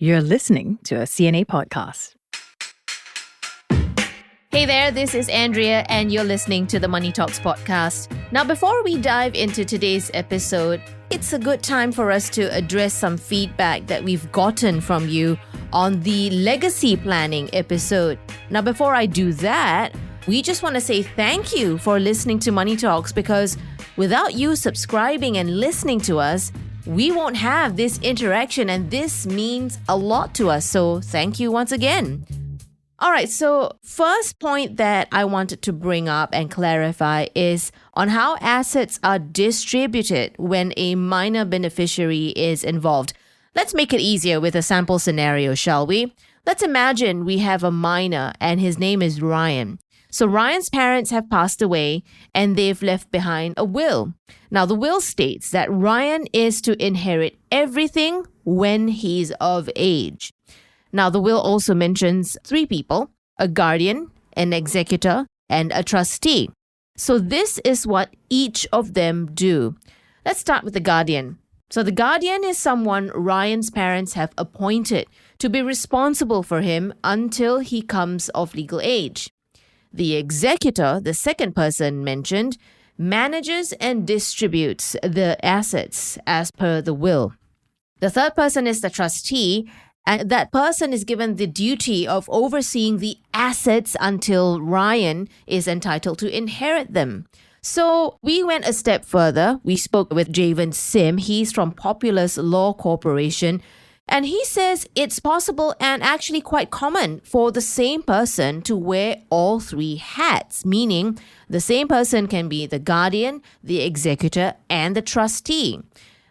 You're listening to a CNA podcast. Hey there, this is Andrea, and you're listening to the Money Talks podcast. Now, before we dive into today's episode, it's a good time for us to address some feedback that we've gotten from you on the legacy planning episode. Now, before I do that, we just want to say thank you for listening to Money Talks, because without you subscribing and listening to us, we won't have this interaction, and this means a lot to us. So thank you once again. All right, so first point that I wanted to bring up and clarify is on how assets are distributed when a minor beneficiary is involved. Let's make it easier with a sample scenario, shall we? Let's imagine we have a minor and his name is Ryan. So Ryan's parents have passed away and they've left behind a will. Now, the will states that Ryan is to inherit everything when he's of age. Now, the will also mentions 3 people: a guardian, an executor, and a trustee. So this is what each of them do. Let's start with the guardian. So the guardian is someone Ryan's parents have appointed to be responsible for him until he comes of legal age. The executor, the second person mentioned, manages and distributes the assets as per the will. The third person is the trustee, and that person is given the duty of overseeing the assets until Ryan is entitled to inherit them. So we went a step further. We spoke with Javen Sim. He's from Populous Law Corporation. And he says it's possible and actually quite common for the same person to wear all 3 hats, meaning the same person can be the guardian, the executor, and the trustee.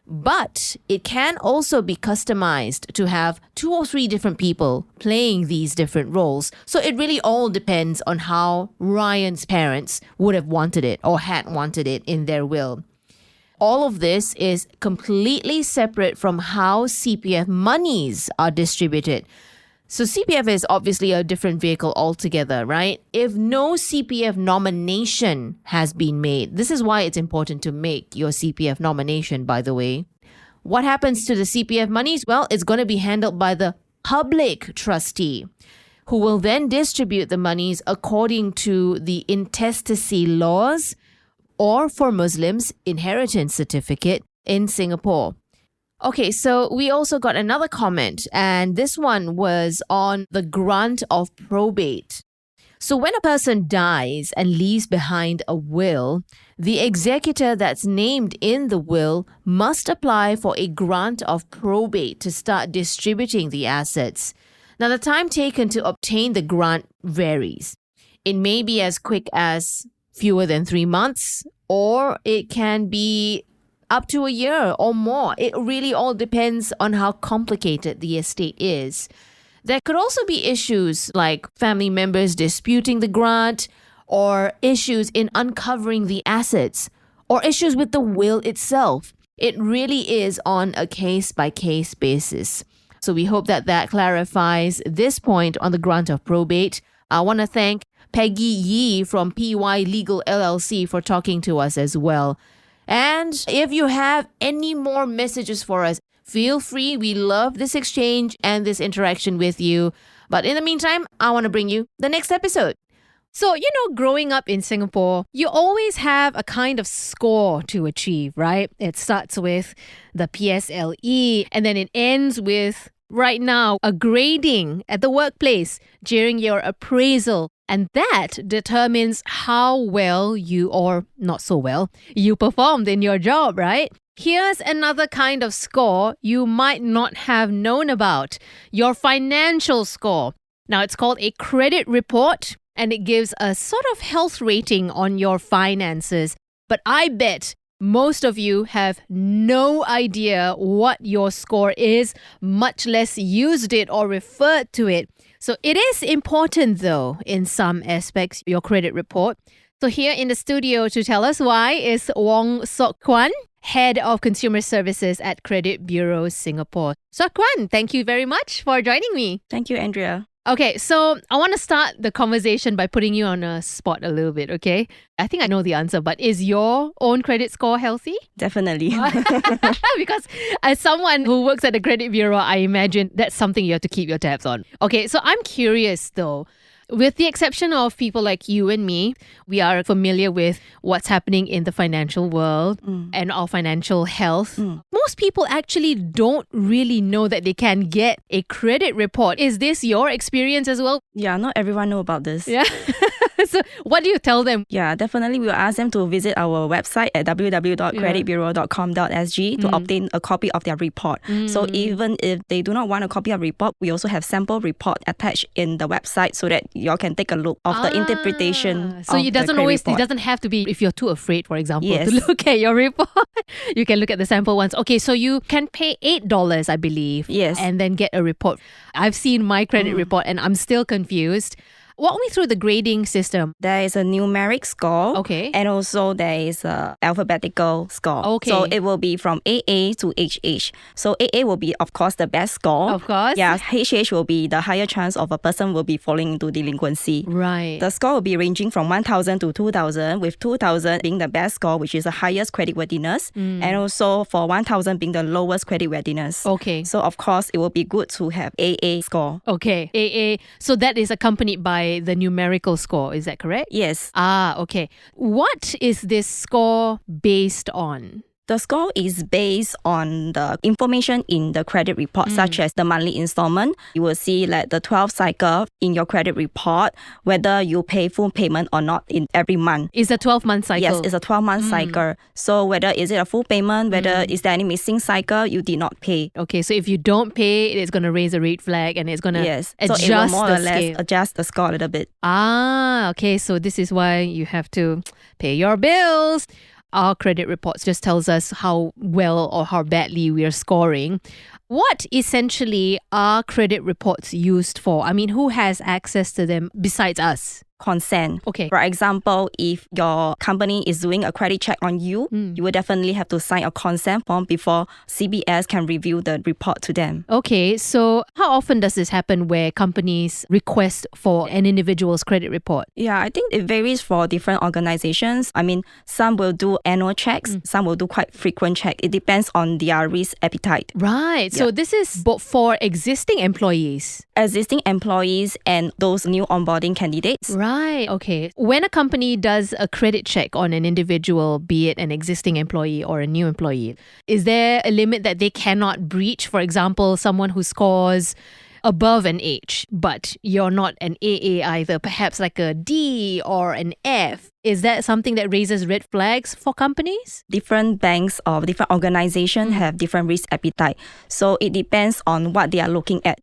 But it can also be customized to have 2 or 3 different people playing these different roles. So it really all depends on how Ryan's parents would have wanted it or had wanted it in their will. All of this is completely separate from how CPF monies are distributed. So CPF is obviously a different vehicle altogether, right? If no CPF nomination has been made, this is why it's important to make your CPF nomination, by the way. What happens to the CPF monies? Well, it's going to be handled by the public trustee, who will then distribute the monies according to the intestacy laws, or for Muslims, inheritance certificate in Singapore. Okay, so we also got another comment, and this one was on the grant of probate. So when a person dies and leaves behind a will, the executor that's named in the will must apply for a grant of probate to start distributing the assets. Now, the time taken to obtain the grant varies. It may be as quick as fewer than 3 months, or it can be up to a year or more. It really all depends on how complicated the estate is. There could also be issues like family members disputing the grant, or issues in uncovering the assets, or issues with the will itself. It really is on a case-by-case basis. So we hope that that clarifies this point on the grant of probate. I want to thank Peggy Yee from PY Legal LLC for talking to us as well. And if you have any more messages for us, feel free. We love this exchange and this interaction with you. But in the meantime, I want to bring you the next episode. So, growing up in Singapore, you always have a kind of score to achieve, right? It starts with the PSLE, and then it ends with, right now, a grading at the workplace during your appraisal. And that determines how well you, or not so well, you performed in your job, right? Here's another kind of score you might not have known about: your financial score. Now, it's called a credit report, and it gives a sort of health rating on your finances. But I bet most of you have no idea what your score is, much less used it or referred to it. So it is important, though, in some aspects, your credit report. So here in the studio to tell us why is Wong Sok Quan, Head of Consumer Services at Credit Bureau Singapore. Sok Quan, thank you very much for joining me. Thank you, Andrea. Okay, so I want to start the conversation by putting you on a spot a little bit, okay? I think I know the answer, but is your own credit score healthy? Definitely. Because as someone who works at a credit bureau, I imagine that's something you have to keep your tabs on. Okay, so I'm curious though. With the exception of people like you and me, we are familiar with what's happening in the financial world and our financial health. Most people actually don't really know that they can get a credit report. Is this your experience as well? Yeah, not everyone know about this. Yeah. So what do you tell them? Yeah, definitely we'll ask them to visit our website at www.creditbureau.com.sg to obtain a copy of their report. So even if they do not want a copy of report, we also have sample report attached in the website so that y'all can take a look of the interpretation so of it doesn't the always report. It doesn't have to be if you're too afraid, for example, Yes. to look at your report. You can look at the sample ones. Okay, so you can pay $8, I believe. Yes. And then get a report. I've seen my credit report and I'm still confused. Walk me through the grading system. There is a numeric score. Okay. And also there is a alphabetical score. Okay. So it will be from AA to HH. So AA will be, of course, the best score. Of course. Yeah. HH will be the higher chance of a person will be falling into delinquency. Right. The score will be ranging from 1,000 to 2,000, with 2,000 being the best score, which is the highest creditworthiness, and also for 1,000 being the lowest creditworthiness. Okay. So, of course, it will be good to have AA score. Okay. AA. So that is accompanied by the numerical score. Is that correct? Yes. Ah, okay. What is this score based on? The score is based on the information in the credit report, such as the monthly installment. You will see like the 12 cycle in your credit report, whether you pay full payment or not in every month. It's a 12-month cycle. Yes, it's a 12-month cycle. So whether is it a full payment, whether is there any missing cycle, you did not pay. Okay, so if you don't pay, it's going to raise a red flag and it's going to Yes, adjust so it will more the or less scale. adjust the score a little bit. Ah, okay. So this is why you have to pay your bills. Our credit reports just tells us how well or how badly we are scoring. What essentially are credit reports used for? I mean, who has access to them besides us? Consent. Okay. For example, if your company is doing a credit check on you, you will definitely have to sign a consent form before CBS can review the report to them. Okay, so how often does this happen where companies request for an individual's credit report? Yeah, I think it varies for different organizations. I mean, some will do annual checks, some will do quite frequent checks. It depends on their risk appetite. Right, so this is both for existing employees. Existing employees and those new onboarding candidates. Right, okay. When a company does a credit check on an individual, be it an existing employee or a new employee, is there a limit that they cannot breach? For example, someone who scores above an H, but you're not an AA either, perhaps like a D or an F. Is that something that raises red flags for companies? Different banks or different organizations have different risk appetite. So it depends on what they are looking at.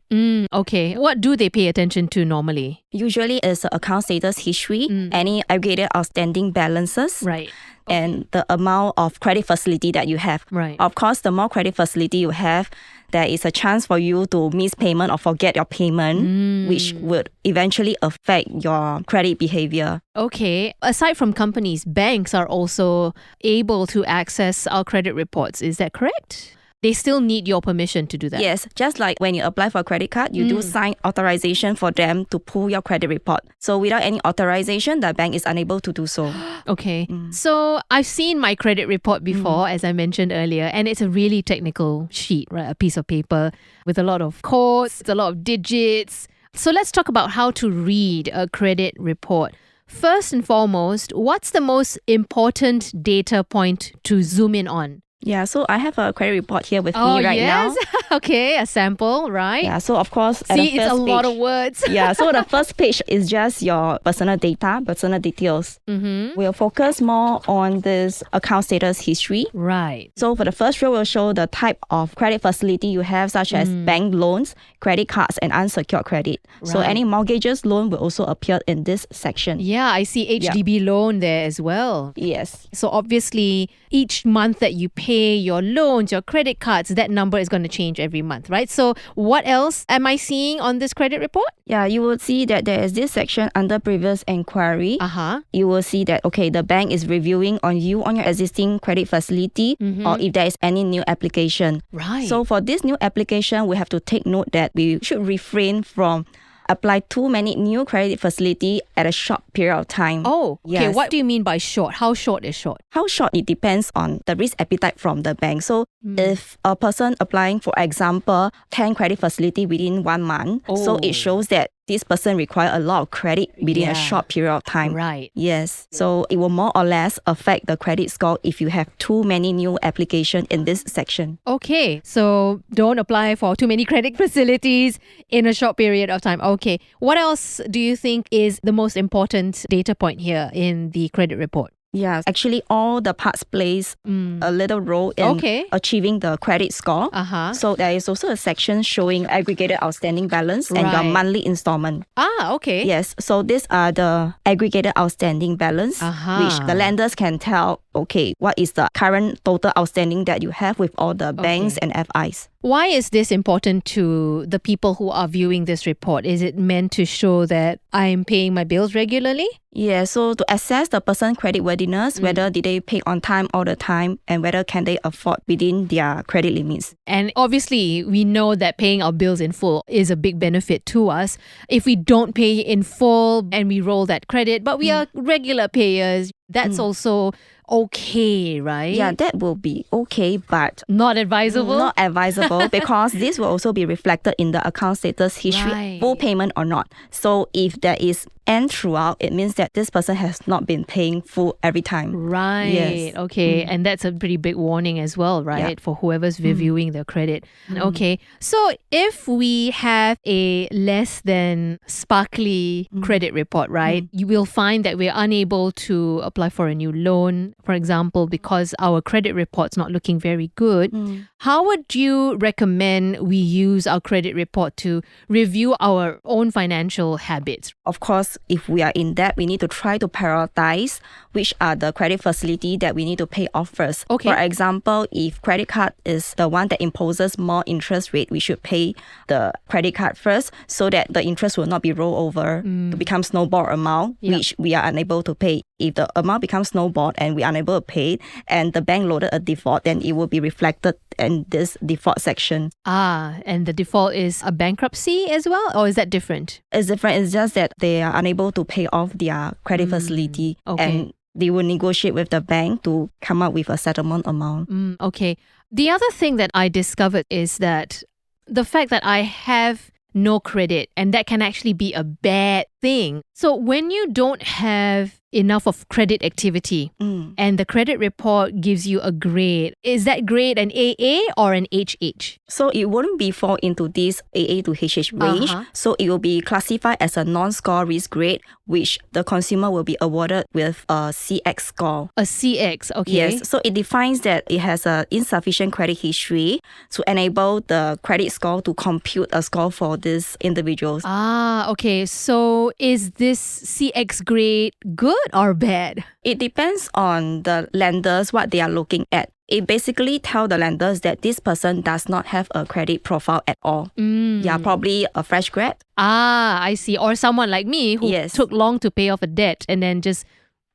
Okay. What do they pay attention to normally? Usually it's the account status history, any aggregated outstanding balances, Right. and the amount of credit facility that you have. Right. Of course, the more credit facility you have, there is a chance for you to miss payment or forget your payment, which would eventually affect your credit behavior. Okay. Aside from companies, banks are also able to access our credit reports. Is that correct? They still need your permission to do that. Yes, just like when you apply for a credit card, you do sign authorization for them to pull your credit report. So without any authorization, the bank is unable to do so. Okay. So I've seen my credit report before, as I mentioned earlier, and it's a really technical sheet, right? A piece of paper with a lot of codes, a lot of digits. So let's talk about how to read a credit report. First and foremost, what's the most important data point to zoom in on? Yeah, so I have a credit report here with me right now. Okay, a sample, right? Yeah, so of course, at See, the it's first a lot page- of words. Yeah, so the first page is just your personal data, personal details. We'll focus more on this account status history. Right. So for the first row, we'll show the type of credit facility you have, such as bank loans, credit cards, and unsecured credit. So Right. any mortgages loan will also appear in this section. Yeah, I see HDB loan there as well. Yes. So obviously, each month that you pay your loans, your credit cards, that number is going to change every month, right? So what else am I seeing on this credit report? Yeah, you will see that there is this section under previous inquiry. Uh-huh. You will see that, okay, the bank is reviewing on you on your existing credit facility or if there is any new application. Right. So for this new application, we have to take note that we should refrain from apply too many new credit facility at a short period of time. Oh, okay. Yes. What do you mean by short? How short is short? How short, it depends on the risk appetite from the bank. So if a person applying, for example, 10 credit facility within 1 month, so it shows that this person require a lot of credit within a short period of time. Right. Yes. So it will more or less affect the credit score if you have too many new application in this section. Okay, so don't apply for too many credit facilities in a short period of time. Okay, what else do you think is the most important data point here in the credit report? Yeah, actually all the parts plays a little role in achieving the credit score. So there is also a section showing aggregated outstanding balance and your monthly installment. Ah, okay. Yes, so these are the aggregated outstanding balance, which the lenders can tell, okay, what is the current total outstanding that you have with all the banks and FIs. Why is this important to the people who are viewing this report? Is it meant to show that I'm paying my bills regularly? Yeah, so to assess the person's creditworthiness, whether did they pay on time all the time and whether can they afford within their credit limits. And obviously, we know that paying our bills in full is a big benefit to us. If we don't pay in full and we roll that credit, but we are regular payers, that's also okay, right? Yeah, that will be okay, but not advisable? Not advisable because this will also be reflected in the account status history, full payment or not. So if there is end throughout, it means that this person has not been paying full every time. Right. Yes. Okay. And that's a pretty big warning as well, right? For whoever's reviewing their credit. Okay. So if we have a less than sparkly credit report, right? You will find that we're unable to apply for a new loan, for example, because our credit report's not looking very good. How would you recommend we use our credit report to review our own financial habits? Of course, if we are in debt, we need to try to prioritize which are the credit facility that we need to pay off first. Okay. For example, if credit card is the one that imposes more interest rate, we should pay the credit card first so that the interest will not be rolled over to become snowball amount, which we are unable to pay. If the amount becomes snowballed and we are unable to pay it and the bank loaded a default, then it will be reflected in this default section. And the default is a bankruptcy as well? Or is that different? It's different. It's just that they are unable to pay off their credit facility and they will negotiate with the bank to come up with a settlement amount. Okay. The other thing that I discovered is that the fact that I have no credit, and that can actually be a bad thing. So when you don't have enough of credit activity and the credit report gives you a grade, is that grade an AA or an HH? So it wouldn't be fall into this AA to HH range. So it will be classified as a non-score risk grade, which the consumer will be awarded with a CX score. A CX, okay. Yes, so it defines that it has a insufficient credit history to enable the credit score to compute a score for these individuals. Okay. So is this CX grade good or bad? It depends on the lenders, what they are looking at. It basically tells the lenders that this person does not have a credit profile at all. Yeah, probably a fresh grad. I see. Or someone like me who took long to pay off a debt and then just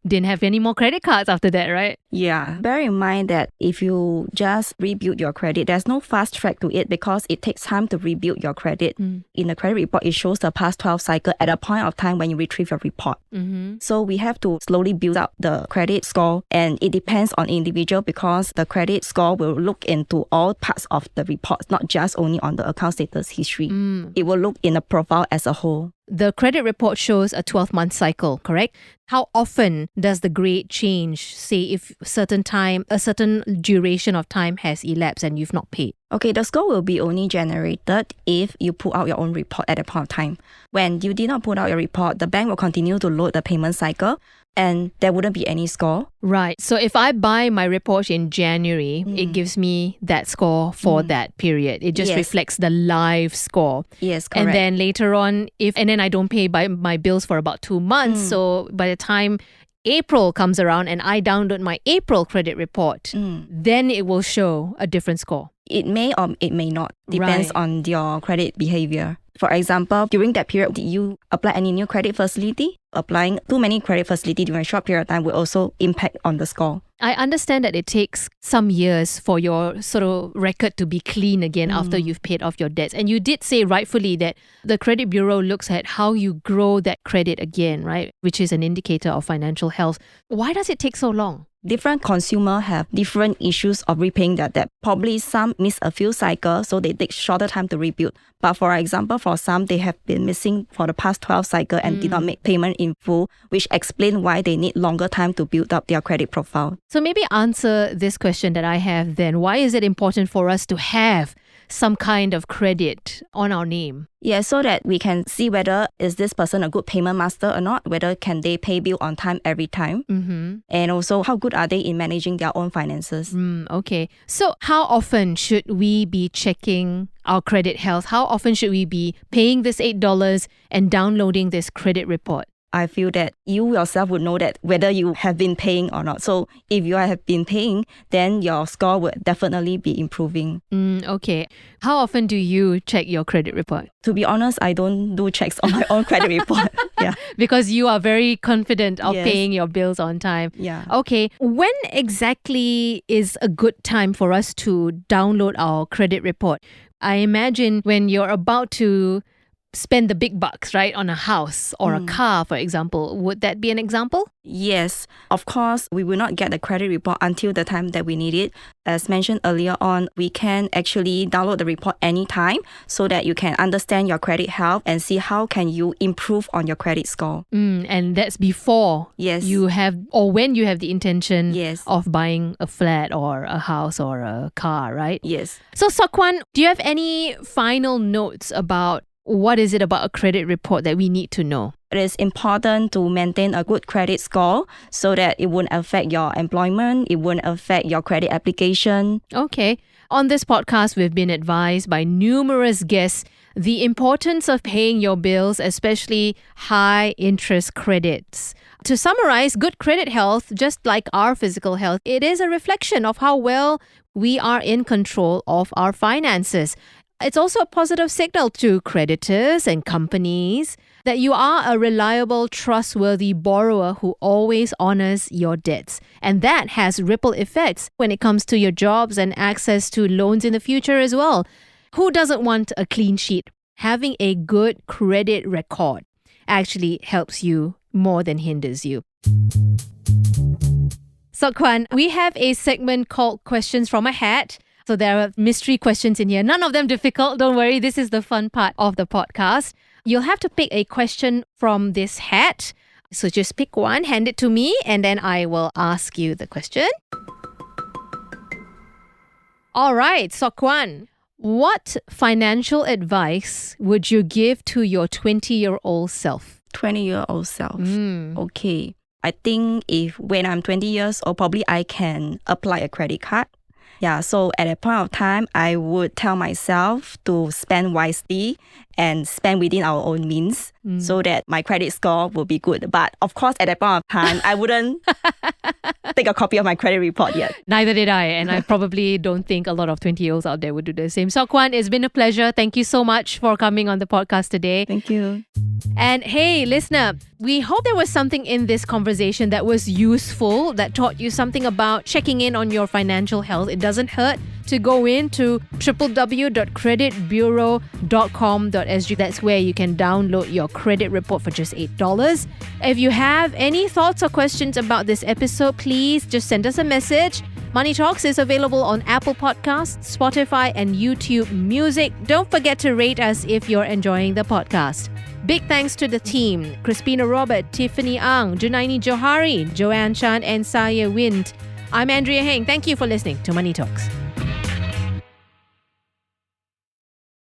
didn't have any more credit cards after that, right? Yeah. Bear in mind that if you just rebuild your credit, there's no fast track to it because it takes time to rebuild your credit. In the credit report, it shows the past 12 cycle at a point of time when you retrieve your report. So we have to slowly build up the credit score, and it depends on individual because the credit score will look into all parts of the report, not just only on the account status history. It will look in the profile as a whole. The credit report shows a 12-month cycle, correct? How often does the grade change, say if a certain duration of time has elapsed and you've not paid? Okay, the score will be only generated if you put out your own report at a point of time. When you did not put out your report, the bank will continue to load the payment cycle and there wouldn't be any score. Right. So if I buy my report in January, it gives me that score for that period. It just reflects the live score. Yes, correct. And then later on, and then I don't pay my bills for about 2 months. So by the time April comes around and I download my April credit report, then it will show a different score. It may or it may not. Depends on your credit behavior. For example, during that period, did you apply any new credit facility? Applying too many credit facility during a short period of time will also impact on the score. I understand that it takes some years for your sort of record to be clean again after you've paid off your debts. And you did say rightfully that the credit bureau looks at how you grow that credit again, right? Which is an indicator of financial health. Why does it take so long? Different consumers have different issues of repaying their debt. Probably some miss a few cycles, so they take shorter time to rebuild. But for example, for some, they have been missing for the past 12 cycles and did not make payment in full, which explain why they need longer time to build up their credit profile. So maybe answer this question that I have then. Why is it important for us to have some kind of credit on our name? Yeah, so that we can see whether is this person a good payment master or not, whether can they pay bill on time every time, and also how good are they in managing their own finances. Okay. So how often should we be checking our credit health? How often should we be paying this $8 and downloading this credit report? I feel that you yourself would know that whether you have been paying or not. So if you have been paying, then your score would definitely be improving. Okay. How often do you check your credit report? To be honest, I don't do checks on my own credit report. Yeah. Because you are very confident of Yes. paying your bills on time. Yeah. Okay. When exactly is a good time for us to download our credit report? I imagine when you're about to spend the big bucks, right, on a house or a car, for example. Would that be an example? Yes, of course, we will not get the credit report until the time that we need it. As mentioned earlier on, we can actually download the report anytime so that you can understand your credit health and see how can you improve on your credit score. And that's before Yes. you have, or when you have the intention Yes. of buying a flat or a house or a car, right? Yes. So Sok Quan, do you have any final notes about what is it about a credit report that we need to know? It is important to maintain a good credit score so that it won't affect your employment, it won't affect your credit application. Okay. On this podcast, we've been advised by numerous guests the importance of paying your bills, especially high interest credits. To summarize, good credit health, just like our physical health, it is a reflection of how well we are in control of our finances. It's also a positive signal to creditors and companies that you are a reliable, trustworthy borrower who always honors your debts. And that has ripple effects when it comes to your jobs and access to loans in the future as well. Who doesn't want a clean sheet? Having a good credit record actually helps you more than hinders you. Sok Quan, we have a segment called Questions from a Hat. So there are mystery questions in here. None of them difficult. Don't worry. This is the fun part of the podcast. You'll have to pick a question from this hat. So just pick one, hand it to me, and then I will ask you the question. All right, Sok Quan. What financial advice would you give to your 20-year-old self? 20-year-old self. Okay. I think if when I'm 20 years old, probably I can apply a credit card. Yeah, so at that point of time, I would tell myself to spend wisely and spend within our own means so that my credit score will be good. But of course, at that point of time, I wouldn't take a copy of my credit report yet. Neither did I, and I probably don't think a lot of 20-year-olds out there would do the same. Sok Quan, it's been a pleasure. Thank you so much for coming on the podcast today. Thank you. And hey, listener, we hope there was something in this conversation that was useful, that taught you something about checking in on your financial health. It doesn't hurt to go into www.creditbureau.com.sg. That's where you can download your credit report for just $8. If you have any thoughts or questions about this episode, please just send us a message. Money Talks is available on Apple Podcasts, Spotify, and YouTube Music. Don't forget to rate us if you're enjoying the podcast. Big thanks to the team, Crispina Robert, Tiffany Ang, Junaini Johari, Joanne Chan, and Saya Wind. I'm Andrea Heng. Thank you for listening to Money Talks.